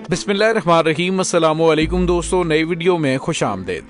बिस्मिल्लाहिर्रहमानिर्रहीम। अस्सलामुअलैकुम दोस्तों, नई वीडियो में खुश आमदेद।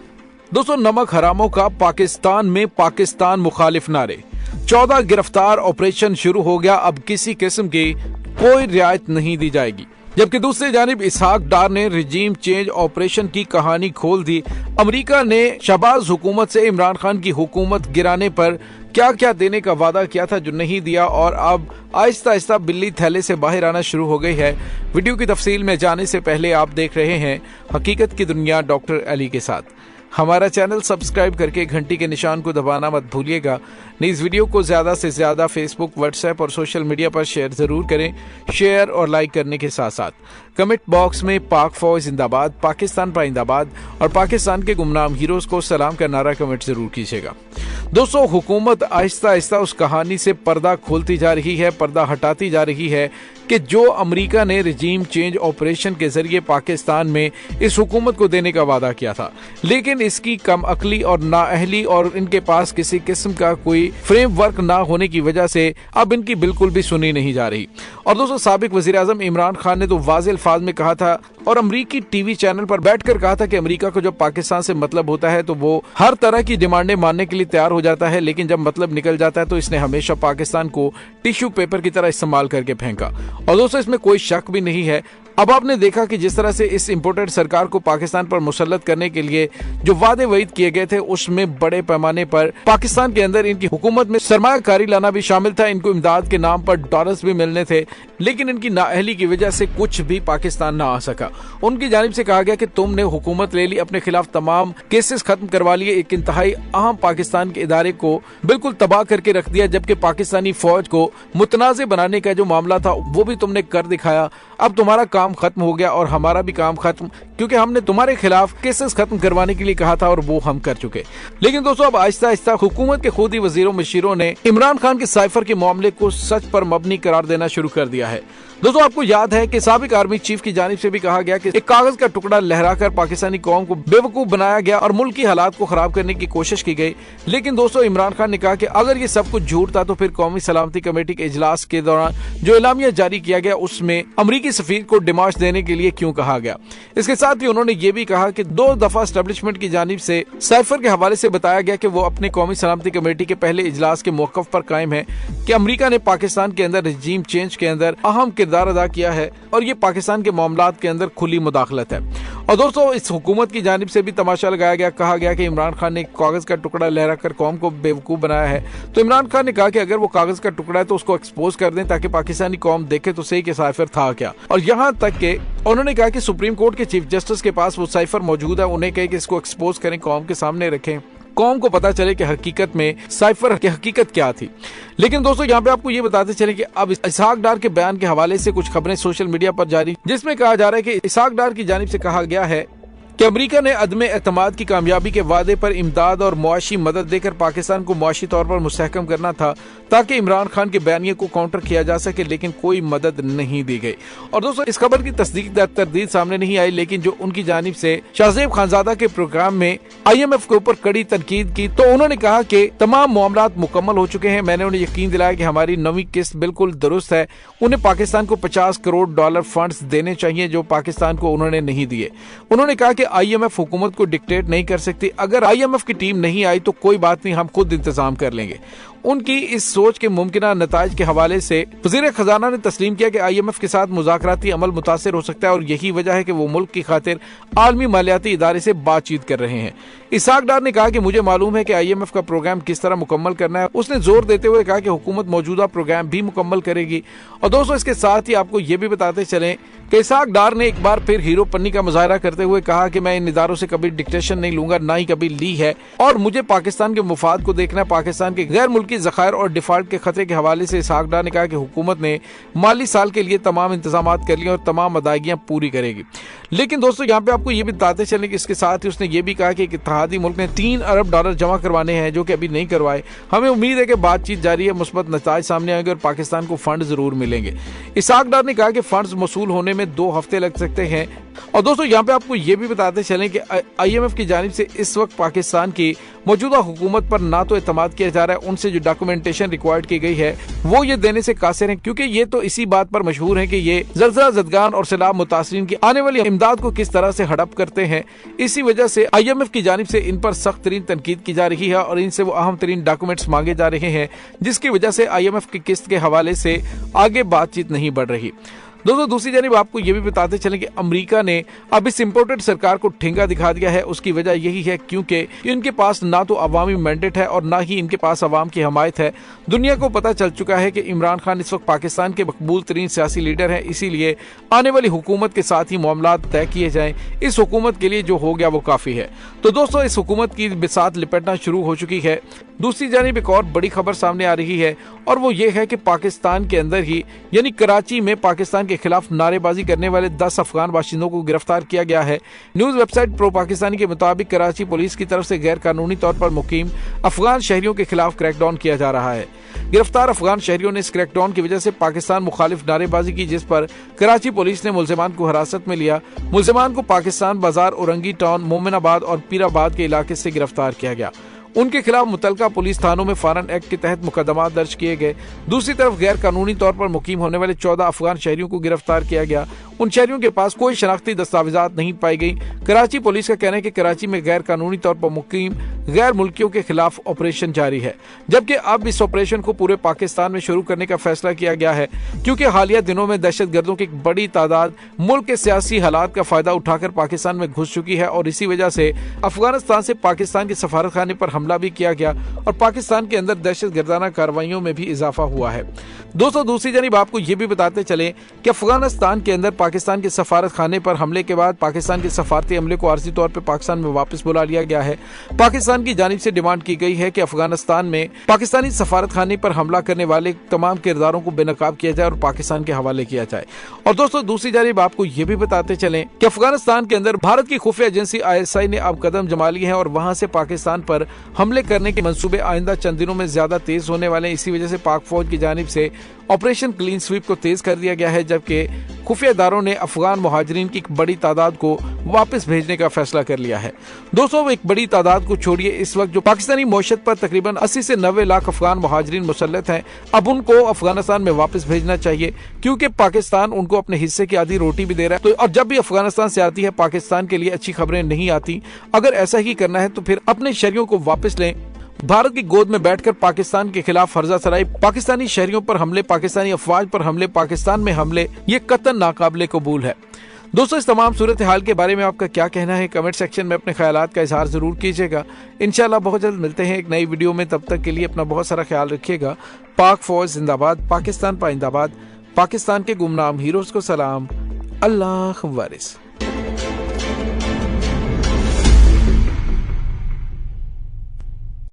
दोस्तों, नमक हरामों का पाकिस्तान में पाकिस्तान मुखालिफ नारे, 14 गिरफ्तार, ऑपरेशन शुरू हो गया। अब किसी किस्म की कोई रियायत नहीं दी जाएगी। जबकि दूसरी जानिब इसहाक डार ने रिजीम चेंज ऑपरेशन की कहानी खोल दी। अमेरिका ने शहबाज हुकूमत से इमरान खान की हुकूमत गिराने पर क्या क्या देने का वादा किया था जो नहीं दिया, और अब आहिस्ता आहिस्ता बिल्ली थैले से बाहर आना शुरू हो गई है। वीडियो की तफसील में जाने से पहले आप देख रहे हैं हकीकत की दुनिया डॉक्टर अली के साथ। हमारा चैनल सब्सक्राइब करके घंटी के निशान को दबाना मत भूलिएगा। इस वीडियो को ज्यादा से ज्यादा फेसबुक, व्हाट्सएप और सोशल मीडिया पर शेयर जरूर करें। शेयर और लाइक करने के साथ साथ कमेंट बॉक्स में पाक फौज जिंदाबाद, पाकिस्तान पाइंदाबाद और पाकिस्तान के गुमनाम हीरोज को सलाम का नारा कमेंट जरूर कीजिएगा। दोस्तों, हुकूमत आहिस्ता आहिस्ता उस कहानी से पर्दा खोलती जा रही है, पर्दा हटाती जा रही है कि जो अमेरिका ने रिजीम चेंज ऑपरेशन के जरिए पाकिस्तान में इस हुकूमत को देने का वादा किया था, लेकिन इसकी कम अकली और नाअहली और इनके पास किसी किस्म का कोई फ्रेमवर्क ना होने की वजह से अब इनकी बिल्कुल भी सुनी नहीं जा रही। और दोस्तों, साबिक वजीर आजम इमरान खान ने तो वाज़ेह अल्फाज में कहा था और अमरीकी टीवी चैनल पर बैठकर कहा था कि अमेरिका को जब पाकिस्तान से मतलब होता है तो वो हर तरह की डिमांडें मानने के लिए तैयार हो जाता है, लेकिन जब मतलब निकल जाता है तो इसने हमेशा पाकिस्तान को टिश्यू पेपर की तरह इस्तेमाल करके फेंका। और दोस्तों, इसमें कोई शक भी नहीं है। अब आपने देखा कि जिस तरह से इस इम्पोर्टेड सरकार को पाकिस्तान पर मुसल्लत करने के लिए जो वादे वईद किए गए थे, उसमें बड़े पैमाने पर पाकिस्तान के अंदर इनकी हुकूमत में सरमायाकारी लाना भी शामिल था। इनको इमदाद के नाम पर डॉलर्स भी मिलने थे, लेकिन इनकी नाअहली की वजह से कुछ भी पाकिस्तान ना आ सका। उनकी जानिब से कहा गया कि तुमने हुकूमत ले ली, अपने खिलाफ तमाम केसेस खत्म करवा लिए, एक इंतहाई अहम पाकिस्तान के इदारे को बिल्कुल तबाह करके रख दिया, जबकि पाकिस्तानी फौज को मुतनाज़ बनाने का जो मामला था वो भी तुमने कर दिखाया। अब तुम्हारा काम खत्म हो गया और हमारा भी काम खत्म, क्योंकि हमने तुम्हारे खिलाफ केसेस खत्म करवाने के लिए कहा था और वो हम कर चुके। लेकिन दोस्तों, अब आहिस्ता आहिस्ता हुकूमत के खुद ही वजीरों मशीरों ने इमरान खान के साइफर के मामले को सच पर मबनी करार देना शुरू कर दिया है। दोस्तों, आपको याद है कि साबिक आर्मी चीफ की जानिब से भी कहा गया कि एक कागज का टुकड़ा लहराकर पाकिस्तानी कौम को बेवकूफ बनाया गया और मुल्क की हालात को खराब करने की कोशिश की गई। लेकिन दोस्तों, इमरान खान ने कहा कि अगर ये सब कुछ झूठ था तो फिर कौमी सलामती कमेटी के इजलास के दौरान जो एलामिया जारी किया गया उसमें अमरीकी सफीर को डिमाश देने के लिए क्यों कहा गया। इसके साथ ही उन्होंने ये भी कहा कि 2 दफा एस्टेब्लिशमेंट की जानिब से साइफर के हवाले से बताया गया कि वो अपनी कौमी सलामती कमेटी के पहले इजलास के मौकफ पर कायम है कि अमरीका ने पाकिस्तान के अंदर रिजीम चेंज के अंदर अहम किरदार अदा किया है और ये पाकिस्तान के मामलात के अंदर खुली मुदाखलत है। और दोस्तों, इस हुकूमत की जानिब से भी तमाशा लगाया गया, कहा गया कि इमरान खान ने कागज का टुकड़ा लहराकर कौम को बेवकूफ बनाया है। तो इमरान खान ने कहा कि अगर वो कागज का टुकड़ा है तो उसको एक्सपोज कर दें ताकि पाकिस्तानी कौम देखे तो सही कि साइफर था क्या। और यहाँ तक के उन्होंने कहा कि सुप्रीम कोर्ट के चीफ जस्टिस के पास वो साइफर मौजूद है, उन्हें कहे कि इसको एक्सपोज करें, कौम के सामने रखें, कौम को पता चले कि हकीकत में साइफर की हकीकत क्या थी। लेकिन दोस्तों, यहाँ पे आपको ये बताते चले कि अब इसहाक डार के बयान के हवाले से कुछ खबरें सोशल मीडिया पर जारी, जिसमें कहा जा रहा है कि इसहाक डार की जानिब से कहा गया है कि अमेरिका ने अदम एतमाद की कामयाबी के वादे पर इमदाद और मुआशी मदद देकर पाकिस्तान को मुआशी तौर पर मुस्तहकम करना था ताकि इमरान खान के बयानिए को काउंटर किया जा सके, लेकिन कोई मदद नहीं दी गई। और दोस्तों, इस खबर की तस्दीक तरदीद सामने नहीं आई, लेकिन जो उनकी जानिब से शाहजेब खानजादा के प्रोग्राम में IMF के ऊपर कड़ी तनकीद की तो उन्होंने कहा कि तमाम मामलात मुकम्मल हो चुके हैं। मैंने उन्हें यकीन दिलाया कि हमारी नवी किस्त बिल्कुल दुरुस्त है। उन्हें पाकिस्तान को $50 करोड़ फंड्स देने चाहिए जो पाकिस्तान को उन्होंने नहीं दिए। उन्होंने कहा कि IMF हुकूमत को डिक्टेट नहीं कर सकती, अगर IMF की टीम नहीं आई तो कोई बात नहीं, हम खुद इंतजाम कर लेंगे। उनकी इस सोच के मुमकिना नताइज के हवाले से वज़ीर खजाना ने तस्लीम किया कि IMF के साथ मुज़ाकराती अमल मुतासिर हो सकता है और यही वजह है कि वो मुल्क की खातिर आलमी मालियाती इदारे से बातचीत कर रहे हैं। इसहाक डार ने कहा कि मुझे मालूम है कि IMF का प्रोग्राम किस तरह मुकम्मल करना है। उसने जोर देते हुए कहा कि हुकूमत मौजूदा प्रोग्राम भी मुकम्मल करेगी। और दोस्तों, इसके साथ ही आपको ये भी बताते चलें कि इसहाक डार ने एक बार फिर हीरो पन्नी का मुजाहरा करते हुए कहा कि मैं इन इदारों से कभी डिक्टेशन नहीं लूंगा, ना ही कभी ली है, और मुझे पाकिस्तान के मुफाद को देखना है। पाकिस्तान के गैर मुल्की ज़खायर और डिफॉल्ट के खतरे के हवाले से इसहाक डार ने कहा कि हुकूमत ने माली साल के लिए तमाम इंतजाम कर लिए और तमाम अदायगियां पूरी करेगी। लेकिन दोस्तों, यहाँ पे आपको ये भी बताते चलें कि इसके साथ ही उसने ये भी कहा कि इत्तेहादी मुल्क ने $3 अरब जमा करवाने हैं जो कि अभी नहीं करवाए। हमें उम्मीद है कि बातचीत जारी है, मुस्बत नताइज सामने आएंगे और पाकिस्तान को फंड जरूर मिलेंगे। इसहाक डार ने कहा कि फंड्स मसूल होने में 2 हफ्ते लग सकते हैं, और दोस्तों यहाँ पे आपको ये भी बताते चलें कि IMF की जानिब से इस वक्त पाकिस्तान की मौजूदा हुकूमत पर ना तो एतमाद किया जा रहा है, उनसे जो डॉक्यूमेंटेशन रिक्वायर्ड की गई है वो ये देने से कासिर है, क्योंकि ये तो इसी बात पर मशहूर है कि ये ज़लज़ला ज़दगान और सैलाब मुतासरीन की आने वाली इमदाद को किस तरह से हड़प करते हैं। इसी वजह से IMF की जानिब से इन पर सख्त तरीन तनकीद की जा रही है और इनसे वो अहम तरीन डॉक्यूमेंट्स मांगे जा रहे हैं, जिसकी वजह से IMF की किस्त के हवाले से आगे बातचीत नहीं बढ़ रही। दोस्तों दूसरी जानिब आपको ये भी बताते चलें कि अमेरिका ने अब इस इम्पोर्टेड सरकार को ठेंगा दिखा दिया है। उसकी वजह यही है क्योंकि इनके पास ना तो अवामी मैंडेट है और ना ही इनके पास अवाम की हमायत है। दुनिया को पता चल चुका है कि इमरान खान इस वक्त पाकिस्तान के मकबूल तरीन सियासी लीडर हैं, इसीलिए आने वाली हुकूमत के साथ ही मामला तय किए जाएं। इस हुकूमत के लिए जो हो गया वो काफ़ी है। तो दोस्तों इस हुकूमत की बिसात लिपटना शुरू हो चुकी है। दूसरी जानिब एक और बड़ी खबर सामने आ रही है और वो ये है कि पाकिस्तान के अंदर ही यानी कराची में पाकिस्तान के खिलाफ नारेबाजी करने वाले 10 अफगान बाशिंदों को गिरफ्तार किया गया है। न्यूज वेबसाइट प्रो पाकिस्तानी के मुताबिक कराची पुलिस की तरफ से गैर कानूनी तौर पर मुकीम अफगान शहरियों के खिलाफ क्रैकडाउन किया जा रहा है। गिरफ्तार अफगान शहरियों ने इस क्रैकडाउन की वजह से पाकिस्तान मुखालिफ नारेबाजी की, जिस पर कराची पुलिस ने मुलजिमान को हिरासत में लिया। मुलजिमान को पाकिस्तान बाजार, औरंगी टाउन, मोमिनाबाद और पीराबाद के इलाके से गिरफ्तार किया गया। उनके खिलाफ मुतलका पुलिस थानों में फारन एक्ट के तहत मुकदमा दर्ज किए गए। दूसरी तरफ गैर कानूनी तौर पर मुकीम होने वाले 14 अफगान शहरियों को गिरफ्तार किया गया। उन शहरियों के पास कोई शनाख्ती दस्तावेजात नहीं पाई गई। कराची पुलिस का कहना है कि कराची में गैर कानूनी तौर पर मुकीम गैर मुल्कियों के खिलाफ ऑपरेशन जारी है, जबकि अब इस ऑपरेशन को पूरे पाकिस्तान में शुरू करने का फैसला किया गया है, क्योंकि हालिया दिनों में दहशत गर्दों की एक बड़ी तादाद मुल्क के सियासी हालात का फायदा उठाकर पाकिस्तान में घुस चुकी है और इसी वजह से अफगानिस्तान से पाकिस्तान के सफारत खाने पर हमला भी किया गया और पाकिस्तान के अंदर दहशत गर्दाना कार्रवाइयों में भी इजाफा हुआ है। दोस्तों दूसरी जानिब आपको ये भी बताते चलें कि अफगानिस्तान के अंदर पाकिस्तान के सफारत खाने पर हमले के बाद पाकिस्तान के सफारती अमले को आर्जी तौर पर पाकिस्तान में वापस बुला लिया गया है। पाकिस्तान की जानिब से डिमांड की गई है कि अफगानिस्तान में पाकिस्तानी सफारत खाने पर हमला करने वाले तमाम किरदारों को बेनकाब किया जाए और पाकिस्तान के हवाले किया जाए। और दोस्तों दूसरी जानिब आपको ये भी बताते चलें कि अफगानिस्तान के अंदर भारत की खुफिया एजेंसी ISI ने अब कदम जमा लिए हैं और वहां से पाकिस्तान पर हमले करने के मंसूबे आइंदा चंद दिनों में ज्यादा तेज होने वाले हैं। इसी वजह से पाक फौज की जानिब से ऑपरेशन क्लीन स्वीप को तेज कर दिया गया है, जबकि खुफिया इदारों ने अफगान मुहाजिरीन की एक बड़ी तादाद को वापस भेजने का फैसला कर लिया है। दोस्तों एक बड़ी तादाद को छोड़िए, इस वक्त जो पाकिस्तानी मईशत पर तकरीबन 80 से 90 लाख अफगान मुहाजिरीन मुसल्लत हैं, अब उनको अफगानिस्तान में वापस भेजना चाहिए, क्योंकि पाकिस्तान उनको अपने हिस्से की आधी रोटी भी दे रहा है। तो और जब भी अफगानिस्तान से आती है पाकिस्तान के लिए अच्छी खबरें नहीं आती। अगर ऐसा ही करना है तो फिर अपने शहरियों को वापस लें। भारत की गोद में बैठकर पाकिस्तान के खिलाफ फर्जा सराई, पाकिस्तानी शहरियों पर हमले, पाकिस्तानी अफवाज पर हमले, पाकिस्तान में हमले, ये कतई नाकाबिले कबूल है। दोस्तों इस तमाम सूरत हाल के बारे में आपका क्या कहना है, कमेंट सेक्शन में अपने ख्यालात का इजहार जरूर कीजिएगा। इंशाल्लाह बहुत जल्द मिलते हैं एक नई वीडियो में, तब तक के लिए अपना बहुत सारा ख्याल रखिएगा। पाक फौज जिंदाबाद, पाकिस्तान पाइंदाबाद, पाकिस्तान के गुमनाम हीरोज को सलाम, अल्लाह वारिस।